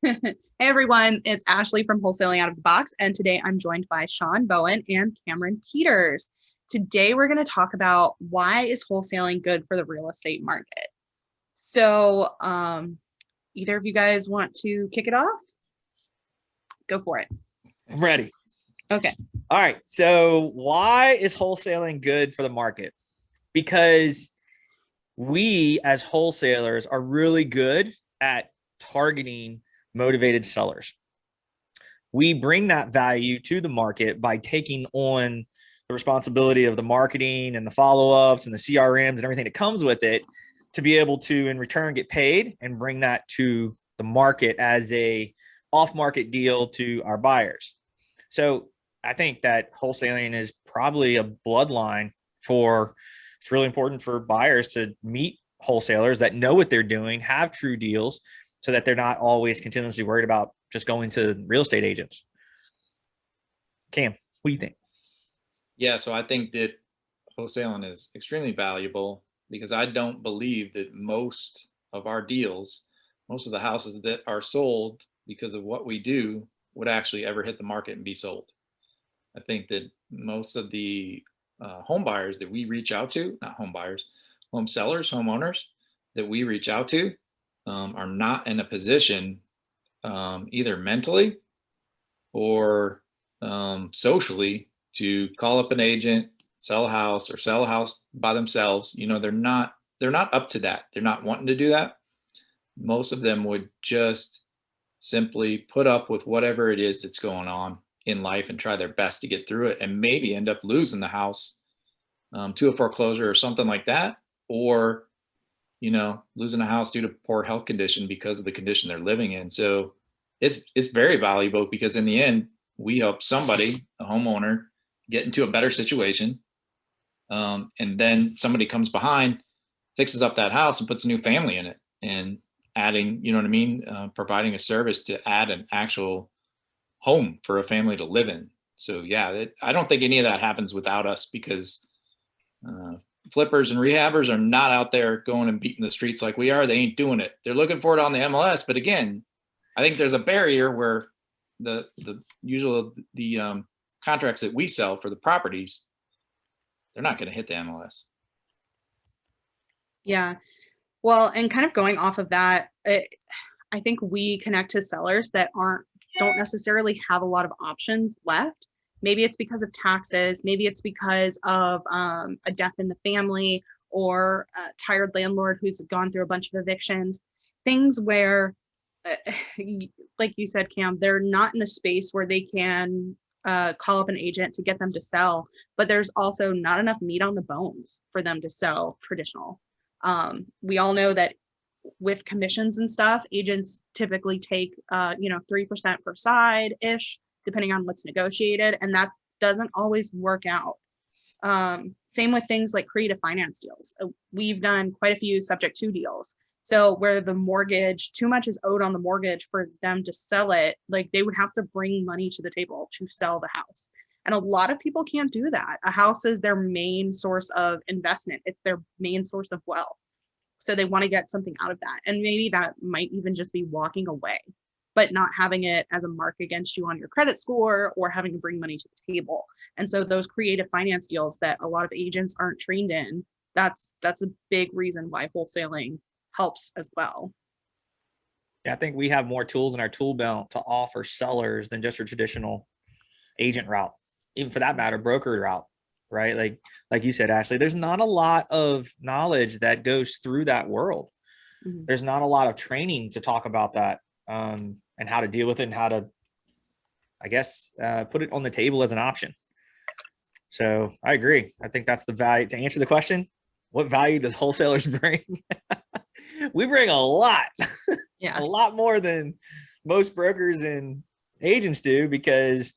Hey everyone, it's Ashley from Wholesaling Out of the Box, and today I'm joined by Sean Bowen and Cameron Peters. Today we're going to talk about why is wholesaling good for the real estate market. So, either of you guys want to kick it off? Go for it. I'm ready. Okay. All right. So why is wholesaling good for the market? Because we as wholesalers are really good at targeting motivated sellers. We bring that value to the market by taking on the responsibility of the marketing and the follow-ups and the CRMs and everything that comes with it to be able to in return get paid and bring that to the market as a off-market deal to our buyers. So I think that wholesaling is probably a bloodline for, it's really important for buyers to meet wholesalers that know what they're doing, have true deals, so that they're not always continuously worried about just going to real estate agents. Cam, what do you think? Yeah, so I think that wholesaling is extremely valuable because I don't believe that most of our deals, most of the houses that are sold because of what we do would actually ever hit the market and be sold. I think that most of the home buyers that we reach out to, not home buyers, home sellers, homeowners that we reach out to are not in a position either mentally or socially to call up an agent, sell a house, or sell a house by themselves. You know, they're not up to that. They're not wanting to do that. Most of them would just simply put up with whatever it is that's going on in life and try their best to get through it, and maybe end up losing the house to a foreclosure or something like that, or losing a house due to poor health condition because of the condition they're living in. So it's very valuable because in the end we help somebody, a homeowner, get into a better situation, and then somebody comes behind, fixes up that house and puts a new family in it, and adding, providing a service to add an actual home for a family to live in. So yeah, I don't think any of that happens without us, because flippers and rehabbers are not out there going and beating the streets like we are. They ain't doing it. They're looking for it on the MLS. But again, I think there's a barrier where the contracts that we sell for the properties, they're not going to hit the MLS. Yeah. Well, and kind of going off of that, I think we connect to sellers that don't necessarily have a lot of options left. Maybe it's because of taxes, maybe it's because of a death in the family, or a tired landlord who's gone through a bunch of evictions, things where, like you said, Cam, they're not in the space where they can call up an agent to get them to sell, but there's also not enough meat on the bones for them to sell traditional. We all know that with commissions and stuff, agents typically take 3% per side ish, depending on what's negotiated, and that doesn't always work out. Same with things like creative finance deals. We've done quite a few subject to deals. So where the mortgage, too much is owed on the mortgage for them to sell it, like they would have to bring money to the table to sell the house. And a lot of people can't do that. A house is their main source of investment. It's their main source of wealth. So they want to get something out of that. And maybe that might even just be walking away, but not having it as a mark against you on your credit score or having to bring money to the table. And so those creative finance deals that a lot of agents aren't trained in, that's a big reason why wholesaling helps as well. Yeah, I think we have more tools in our tool belt to offer sellers than just a traditional agent route, even for that matter, broker route, right? Like you said, Ashley, there's not a lot of knowledge that goes through that world. Mm-hmm. There's not a lot of training to talk about that, and how to deal with it, and how to, I guess, put it on the table as an option. So I agree. I think that's the value. To answer the question, what value does wholesalers bring? We bring a lot, a lot more than most brokers and agents do, because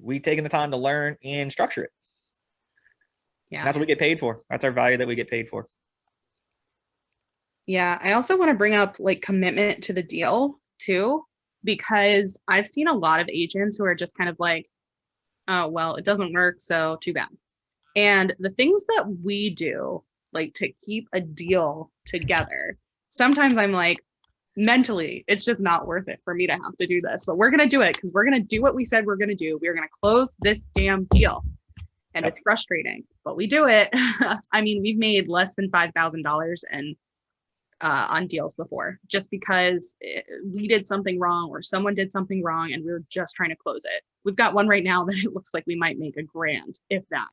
we've taken the time to learn and structure it. Yeah, and that's what we get paid for. That's our value that we get paid for. Yeah, I also want to bring up like commitment to the deal too, because I've seen a lot of agents who are just kind of like, oh, well, it doesn't work, so too bad. And the things that we do, like to keep a deal together, sometimes I'm like, mentally, it's just not worth it for me to have to do this, but we're going to do it because we're going to do what we said we're going to do. We're going to close this damn deal. And Yep. it's frustrating, but we do it. I mean, we've made less than $5,000 and on deals before, just because we did something wrong or someone did something wrong and we were just trying to close it. We've got one right now that it looks like we might make $1,000, if that.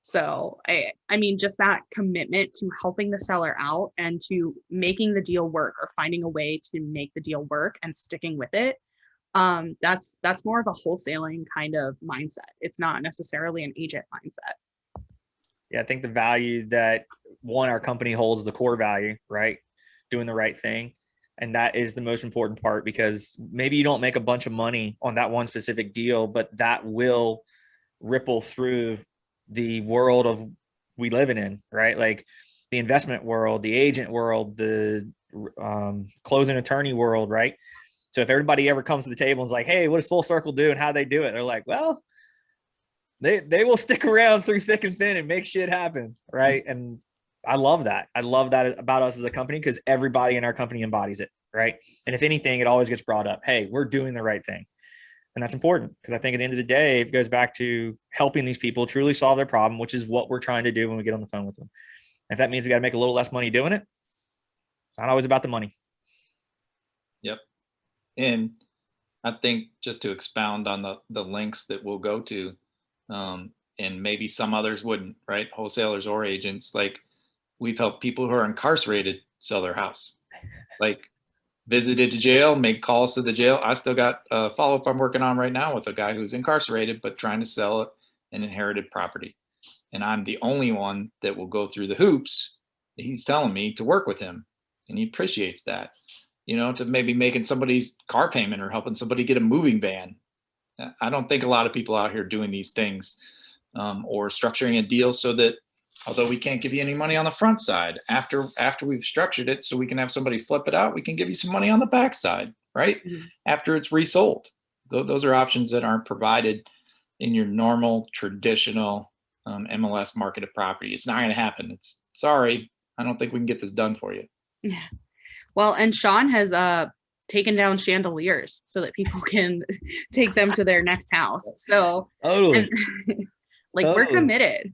So I mean, just that commitment to helping the seller out and to making the deal work or finding a way to make the deal work and sticking with it. That's more of a wholesaling kind of mindset. It's not necessarily an agent mindset. Yeah, I think the value that our company holds, the core value, right? Doing the right thing. And that is the most important part, because maybe you don't make a bunch of money on that one specific deal, but that will ripple through the world of we live in, right? Like the investment world, the agent world, the closing attorney world, right? So if everybody ever comes to the table and is like, hey, what does Full Circle do and how they do it? They're like, well, they will stick around through thick and thin and make shit happen, right? And I love that. I love that about us as a company, because everybody in our company embodies it, right? And if anything, it always gets brought up, hey, we're doing the right thing. And that's important, because I think at the end of the day, it goes back to helping these people truly solve their problem, which is what we're trying to do when we get on the phone with them. If that means we got to make a little less money doing it, it's not always about the money. Yep. And I think, just to expound on the links that we'll go to, and maybe some others wouldn't, right? Wholesalers or agents, like we've helped people who are incarcerated sell their house, like visited to jail, made calls to the jail. I still got a follow-up I'm working on right now with a guy who's incarcerated, but trying to sell an inherited property. And I'm the only one that will go through the hoops that he's telling me to work with him. And he appreciates that, to maybe making somebody's car payment or helping somebody get a moving van. I don't think a lot of people out here doing these things, or structuring a deal so that, although we can't give you any money on the front side, after we've structured it so we can have somebody flip it out, we can give you some money on the back side, right? Mm-hmm. After it's resold. Those are options that aren't provided in your normal, traditional MLS marketed property. It's not going to happen. It's sorry. I don't think we can get this done for you. Yeah. Well, and Sean has taken down chandeliers so that people can take them to their next house. So Totally. We're committed.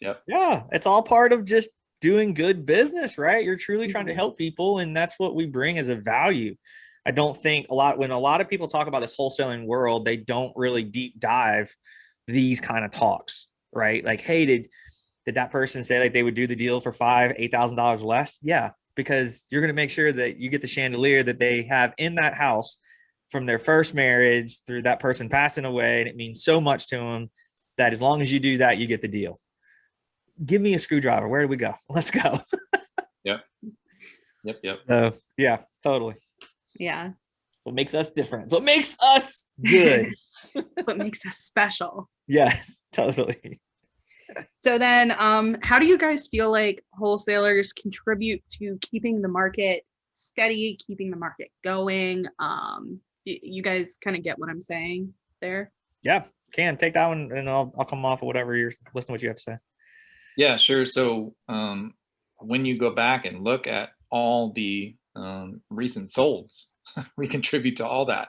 Yep. Yeah, it's all part of just doing good business, right? You're truly trying to help people, and that's what we bring as a value. I don't think when a lot of people talk about this wholesaling world, they don't really deep dive these kind of talks, right? Like, hey, did that person say like they would do the deal for $8,000 less? Yeah, because you're going to make sure that you get the chandelier that they have in that house from their first marriage through that person passing away, and it means so much to them that as long as you do that, you get the deal. Give me a screwdriver. Where do we go? Let's go. Yep. So yeah, totally. Yeah. What makes us different. What makes us good. What makes us special. Yes, totally. So then, how do you guys feel like wholesalers contribute to keeping the market steady, keeping the market going? You guys kind of get what I'm saying there? Yeah, can take that one, and I'll come off of whatever you're listening to what you have to say. Yeah, sure. So when you go back and look at all the recent solds, we contribute to all that.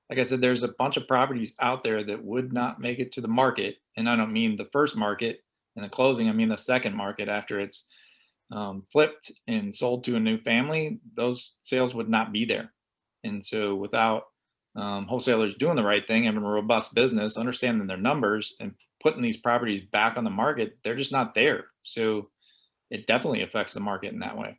Like I said, there's a bunch of properties out there that would not make it to the market. And I don't mean the first market and the closing. I mean the second market after it's flipped and sold to a new family. Those sales would not be there. And so without wholesalers doing the right thing, having a robust business, understanding their numbers, and putting these properties back on the market, they're just not there. So it definitely affects the market in that way.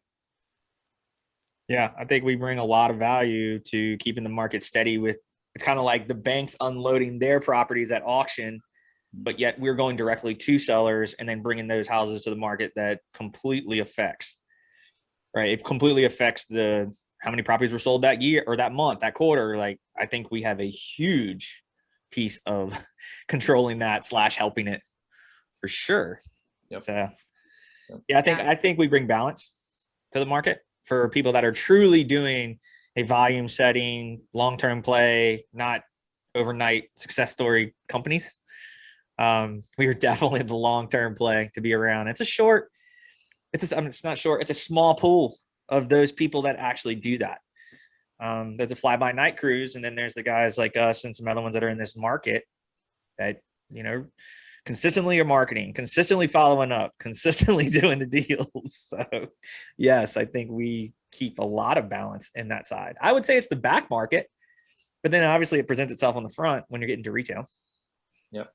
Yeah, I think we bring a lot of value to keeping the market steady. It's kind of like the banks unloading their properties at auction, but yet we're going directly to sellers and then bringing those houses to the market. That completely affects, right? It completely affects how many properties were sold that year or that month, that quarter. Like, I think we have a huge piece of controlling that / helping it for sure. Yep. So yeah, I think we bring balance to the market for people that are truly doing a volume setting, long-term play, not overnight success story companies. We are definitely the long-term play to be around. It's not short. It's a small pool of those people that actually do that. There's the fly-by-night crews, and then there's the guys like us and some other ones that are in this market that, you know, consistently are marketing, consistently following up, consistently doing the deals. So yes, I think we keep a lot of balance in that side. I would say it's the back market, but then obviously it presents itself on the front when you're getting to retail. Yep.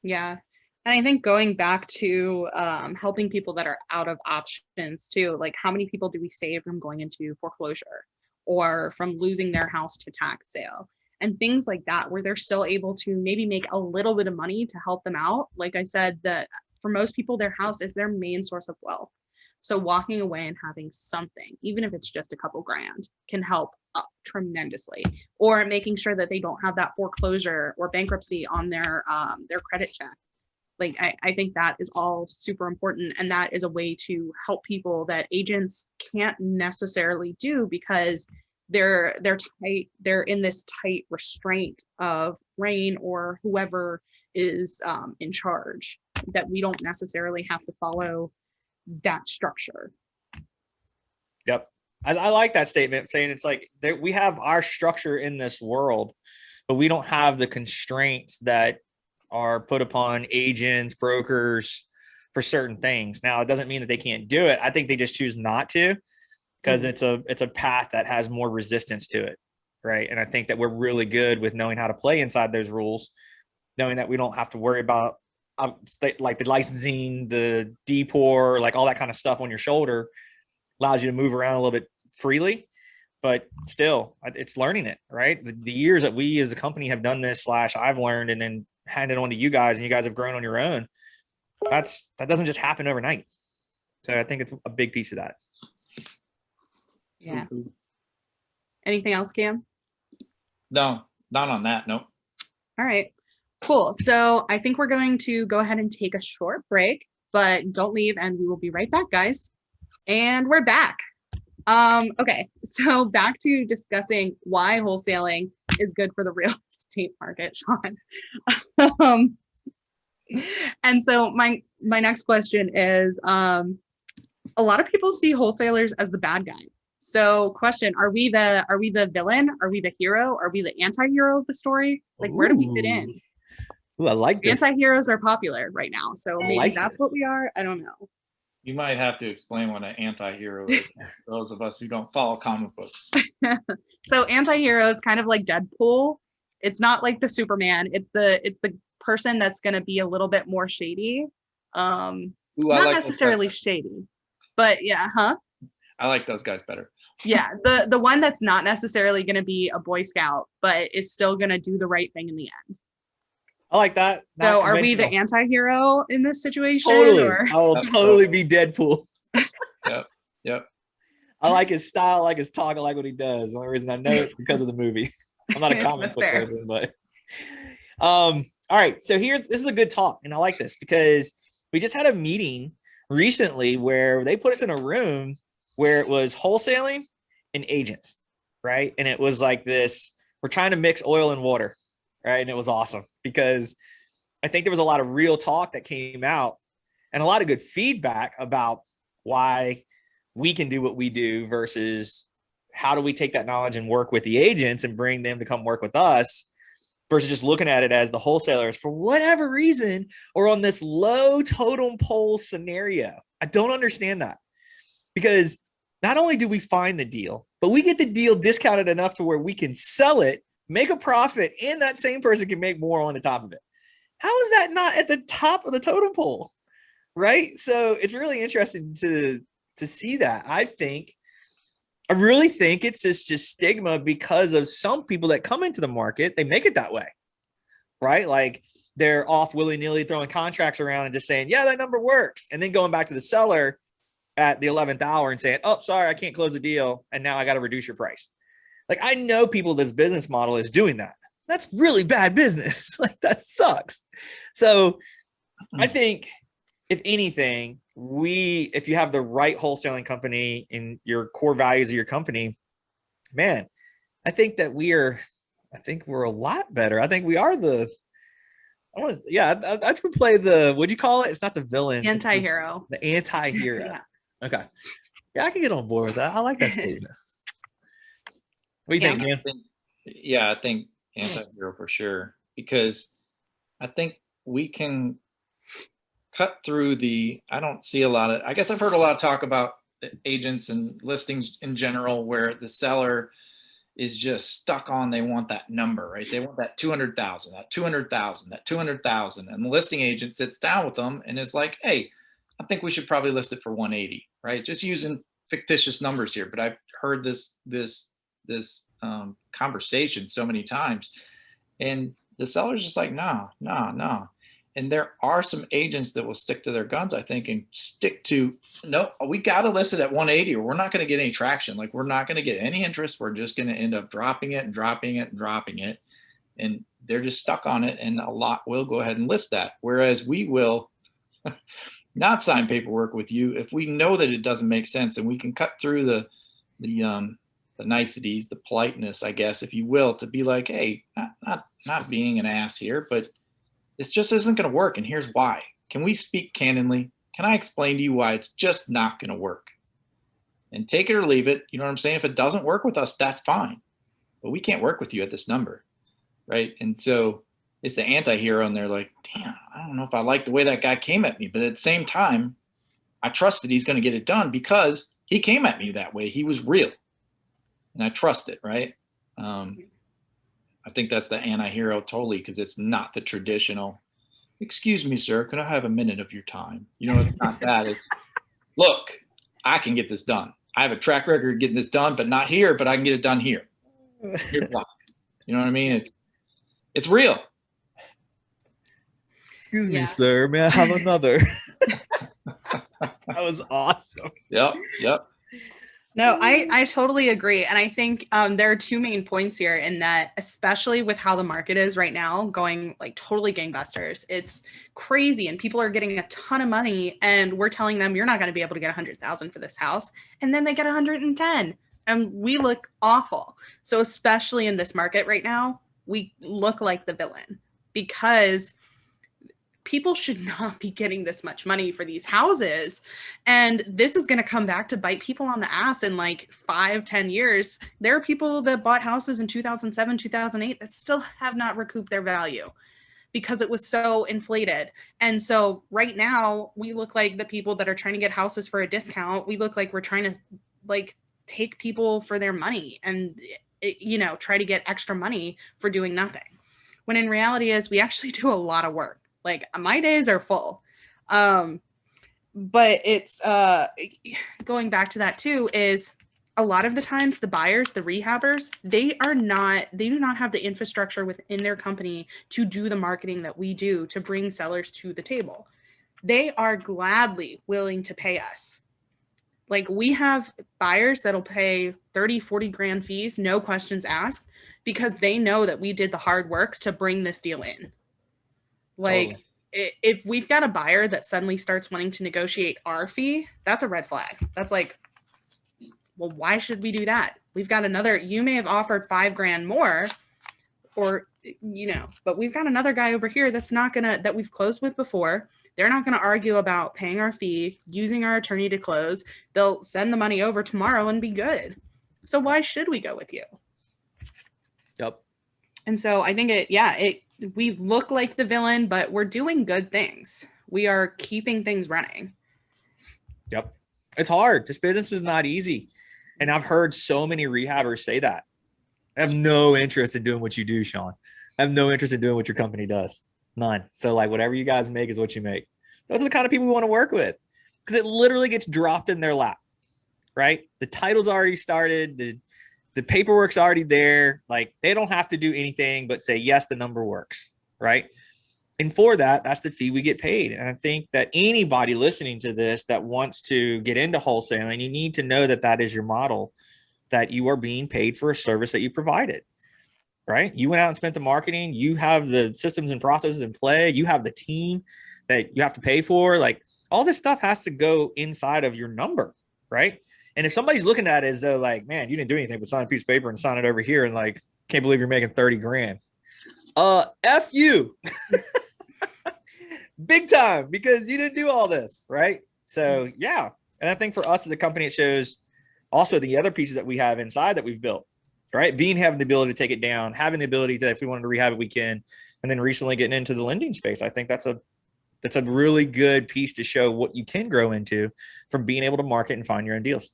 Yeah. And I think going back to helping people that are out of options too, like how many people do we save from going into foreclosure or from losing their house to tax sale and things like that, where they're still able to maybe make a little bit of money to help them out. Like I said, that for most people, their house is their main source of wealth. So walking away and having something, even if it's just a couple grand, can help tremendously. Or making sure that they don't have that foreclosure or bankruptcy on their credit check. Like I think that is all super important, and that is a way to help people that agents can't necessarily do because they're tight. They're in this tight restraint of Rain or whoever is in charge, that we don't necessarily have to follow that structure. Yep. I like that statement, saying it's like that we have our structure in this world, but we don't have the constraints that are put upon agents, brokers for certain things. Now, it doesn't mean that they can't do it. I think they just choose not to, because it's a path that has more resistance to it, right? And I think that we're really good with knowing how to play inside those rules, knowing that we don't have to worry about like the licensing, the DPOR, like all that kind of stuff on your shoulder allows you to move around a little bit freely. But still, it's learning it, right? The years that we as a company have done this, I've learned and then handed on to you guys, and you guys have grown on your own. That doesn't just happen overnight. So I think it's a big piece of that. Yeah. Anything else, Cam? No, not on that. Nope. All right, cool. So I think we're going to go ahead and take a short break, but don't leave, and we will be right back, guys. And we're back. Okay, so back to discussing why wholesaling is good for the real estate market, Sean. And so my next question is, a lot of people see wholesalers as the bad guy. So question, are we the villain? Are we the hero? Are we the anti-hero of the story? Like, where do we fit in? Ooh, I like this. Anti-heroes are popular right now, so maybe like that's this. what we are. I don't know. You might have to explain what an anti-hero is for those of us who don't follow comic books. So anti-hero is kind of like Deadpool. It's not like the Superman. It's the person that's going to be a little bit more shady. Not like necessarily shady, but yeah, huh? I like those guys better. Yeah, the one that's not necessarily going to be a Boy Scout, but is still going to do the right thing in the end. I like that. So are we the anti-hero in this situation? Totally. Or? I will totally be Deadpool. Yep. I like his style, I like his talk, I like what he does. The only reason I know it's because of the movie. I'm not a comic book person, but all right. So this is a good talk, and I like this because we just had a meeting recently where they put us in a room where it was wholesaling and agents, right? And it was like this, we're trying to mix oil and water, right? And it was awesome because I think there was a lot of real talk that came out and a lot of good feedback about why we can do what we do versus how do we take that knowledge and work with the agents and bring them to come work with us versus just looking at it as the wholesalers for whatever reason or on this low totem pole scenario. I don't understand that, because not only do we find the deal, but we get the deal discounted enough to where we can sell it, make a profit, and that same person can make more on the top of it. How is that not at the top of the totem pole? Right? So it's really interesting to see that. I really think it's just stigma because of some people that come into the market, they make it that way, right? Like they're off willy-nilly throwing contracts around and just saying, yeah, that number works. And then going back to the seller at the 11th hour and saying, oh, sorry, I can't close the deal. And now I got to reduce your price. Like, I know people, this business model is doing that. That's really bad business. Like, that sucks. So I think if anything, if you have the right wholesaling company in your core values of your company, man, I think we're a lot better. I think we are I could play what'd you call it? It's not the villain. Anti-hero. The anti-hero. Yeah. Okay. Yeah, I can get on board with that. I like that statement. What do you think, Yeah. Ken? I think anti-hero for sure, because I think we can cut through I don't see a lot of, I guess I've heard a lot of talk about agents and listings in general where the seller is just stuck on, they want that number, right? They want that 200,000, that 200,000, that 200,000. And the listing agent sits down with them and is like, hey, I think we should probably list it for 180, right? Just using fictitious numbers here. But I've heard this conversation so many times, and the seller's just like, nah. And there are some agents that will stick to their guns, I think, and stick to, no, we got to list it at 180 or we're not going to get any traction. Like, we're not going to get any interest. We're just going to end up dropping it and dropping it and dropping it. And they're just stuck on it. And a lot will go ahead and list that. Whereas we will not sign paperwork with you if we know that it doesn't make sense, and we can cut through the niceties, the politeness, I guess, if you will, to be like, hey, not being an ass here, but this just isn't going to work. And here's why. Can we speak candidly? Can I explain to you why it's just not going to work? And take it or leave it. You know what I'm saying? If it doesn't work with us, that's fine. But we can't work with you at this number, right? And so it's the anti-hero, and they're like, damn, I don't know if I like the way that guy came at me. But at the same time, I trust that he's going to get it done because he came at me that way. He was real. And I trust it, right? I think that's the anti-hero totally, because it's not the traditional, excuse me, sir, could I have a minute of your time? You know, it's not that. It's, look, I can get this done. I have a track record of getting this done, but not here, but I can get it done here. Here's why. You know what I mean? It's real. Excuse me, sir. May I have another? That was awesome. Yep. No, I totally agree. And I think there are two main points here in that, especially with how the market is right now, going like totally gangbusters. It's crazy, and people are getting a ton of money, and we're telling them you're not going to be able to get 100,000 for this house. And then they get 110, and we look awful. So especially in this market right now, we look like the villain, because people should not be getting this much money for these houses. And this is going to come back to bite people on the ass in like 5-10 years. There are people that bought houses in 2007, 2008 that still have not recouped their value because it was so inflated. And so right now we look like the people that are trying to get houses for a discount. We look like we're trying to like take people for their money and, you know, try to get extra money for doing nothing. When in reality is we actually do a lot of work. Like, my days are full. But it's going back to that too, is a lot of the times the buyers, the rehabbers, they do not have the infrastructure within their company to do the marketing that we do to bring sellers to the table. They are gladly willing to pay us. Like, we have buyers that'll pay 30, 40 grand fees, no questions asked, because they know that we did the hard work to bring this deal in. Like, totally. If we've got a buyer that suddenly starts wanting to negotiate our fee, that's a red flag. That's like, well, why should we do that? We've got another, you may have offered 5 grand more, or, you know, but we've got another guy over here that's not gonna, that we've closed with before. They're not going to argue about paying our fee, using our attorney to close. They'll send the money over tomorrow and be good. So why should we go with you? Yep. And so I think we look like the villain, but we're doing good things. We are keeping things running. Yep. It's hard. This business is not easy. And I've heard so many rehabbers say that. I have no interest in doing what you do, Sean. I have no interest in doing what your company does. None. So like, whatever you guys make is what you make. Those are the kind of people we want to work with, because it literally gets dropped in their lap, right? The title's already started. The paperwork's already there. Like, they don't have to do anything but say, yes, the number works, right? And for that, that's the fee we get paid. And I think that anybody listening to this that wants to get into wholesaling, you need to know that that is your model, that you are being paid for a service that you provided, right? You went out and spent the marketing. You have the systems and processes in play. You have the team that you have to pay for. Like, all this stuff has to go inside of your number, right? And if somebody's looking at it as though like, man, you didn't do anything but sign a piece of paper and sign it over here, and like, can't believe you're making 30 grand. F you. Big time, because you didn't do all this, right? So yeah. And I think for us as a company, it shows also the other pieces that we have inside that we've built. right? Being having the ability to take it down, having the ability to, if we wanted to rehab it, we can. And then recently getting into the lending space, I think that's a really good piece to show what you can grow into from being able to market and find your own deals.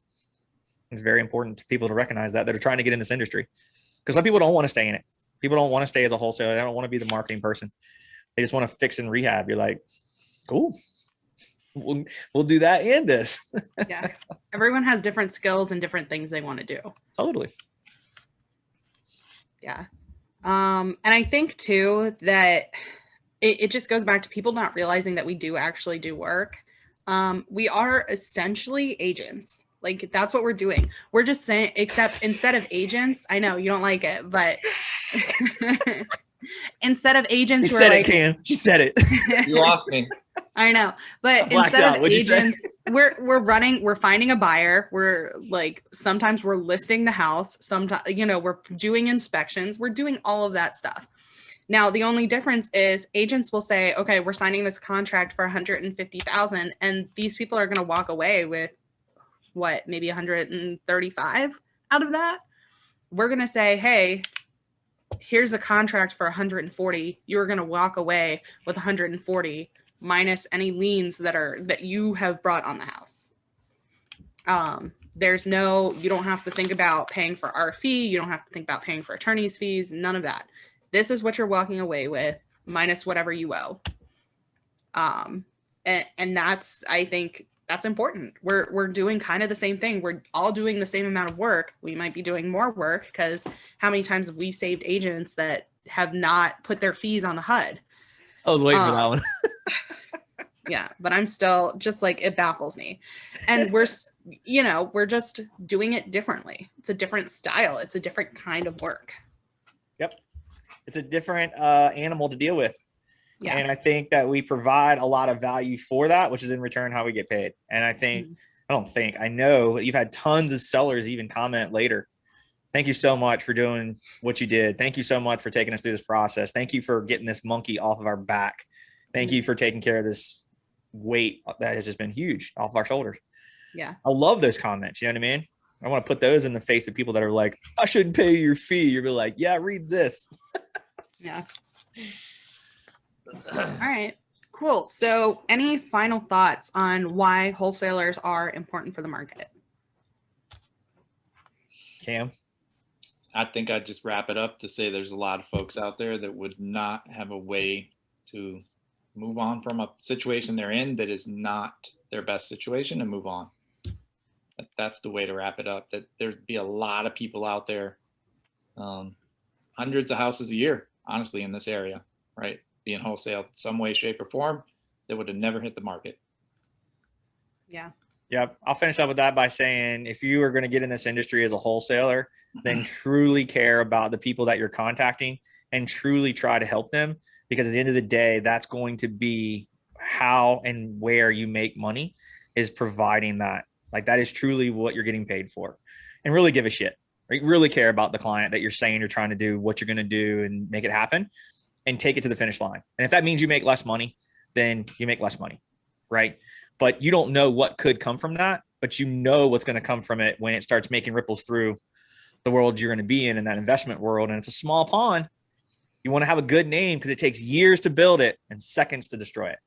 It's very important to people to recognize that are trying to get in this industry, because some people don't want to stay in it. People don't want to stay as a wholesaler. They don't want to be the marketing person. They just want to fix and rehab. You're like, cool. We'll do that and this. Yeah. Everyone has different skills and different things they want to do. Totally. Yeah. And I think too that it just goes back to people not realizing that we do actually do work. We are essentially agents. Like, that's what we're doing. We're just saying, except instead of agents, I know you don't like it, but instead of agents, you said like, it, Cam. She said it. You lost me. I know, but instead of agents, we're finding a buyer. We're like, sometimes we're listing the house. Sometimes, we're doing inspections. We're doing all of that stuff. Now, the only difference is agents will say, okay, we're signing this contract for $150,000. And these people are going to walk away with what, maybe 135 out of that. We're going to say, hey, here's a contract for 140. You're going to walk away with 140 minus any liens that you have brought on the house. You don't have to think about paying for our fee. You don't have to think about paying for attorney's fees, none of that. This is what you're walking away with minus whatever you owe. And that's, I think that's important. We're doing kind of the same thing. We're all doing the same amount of work. We might be doing more work, because how many times have we saved agents that have not put their fees on the HUD? I was waiting for that one. Yeah, but I'm still just like, it baffles me. And we're just doing it differently. It's a different style. It's a different kind of work. Yep. It's a different animal to deal with. Yeah. And I think that we provide a lot of value for that, which is in return how we get paid. And I know you've had tons of sellers even comment later. Thank you so much for doing what you did. Thank you so much for taking us through this process. Thank you for getting this monkey off of our back. Thank you for taking care of this weight that has just been huge off our shoulders. Yeah. I love those comments. You know what I mean? I want to put those in the face of people that are like, I shouldn't pay your fee. You'll be like, yeah, read this. Yeah. All right, cool. So any final thoughts on why wholesalers are important for the market? Cam? I think I'd just wrap it up to say there's a lot of folks out there that would not have a way to move on from a situation they're in that is not their best situation and move on. That's the way to wrap it up. That there'd be a lot of people out there, hundreds of houses a year, honestly, in this area, right? Being wholesale some way, shape, or form, that would have never hit the market. Yeah. Yep. I'll finish up with that by saying, if you are going to get in this industry as a wholesaler, then truly care about the people that you're contacting and truly try to help them, because at the end of the day, that's going to be how and where you make money, is providing that. Like, that is truly what you're getting paid for. And really give a shit. Right? Really care about the client that you're saying you're trying to do, what you're going to do, and make it happen, and take it to the finish line. And if that means you make less money, then you make less money, right? But you don't know what could come from that, but you know what's going to come from it when it starts making ripples through the world you're going to be in that investment world. And it's a small pond. You want to have a good name, because it takes years to build it and seconds to destroy it.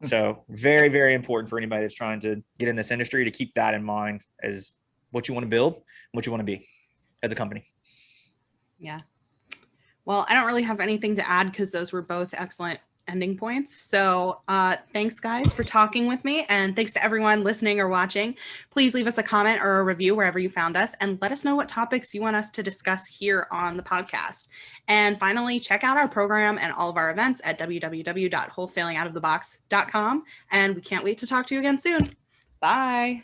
So very, very important for anybody that's trying to get in this industry to keep that in mind as what you want to build, what you want to be as a company. Yeah. Well, I don't really have anything to add, because those were both excellent ending points. So thanks, guys, for talking with me. And thanks to everyone listening or watching. Please leave us a comment or a review wherever you found us, and let us know what topics you want us to discuss here on the podcast. And finally, check out our program and all of our events at www.wholesalingoutofthebox.com. And we can't wait to talk to you again soon. Bye.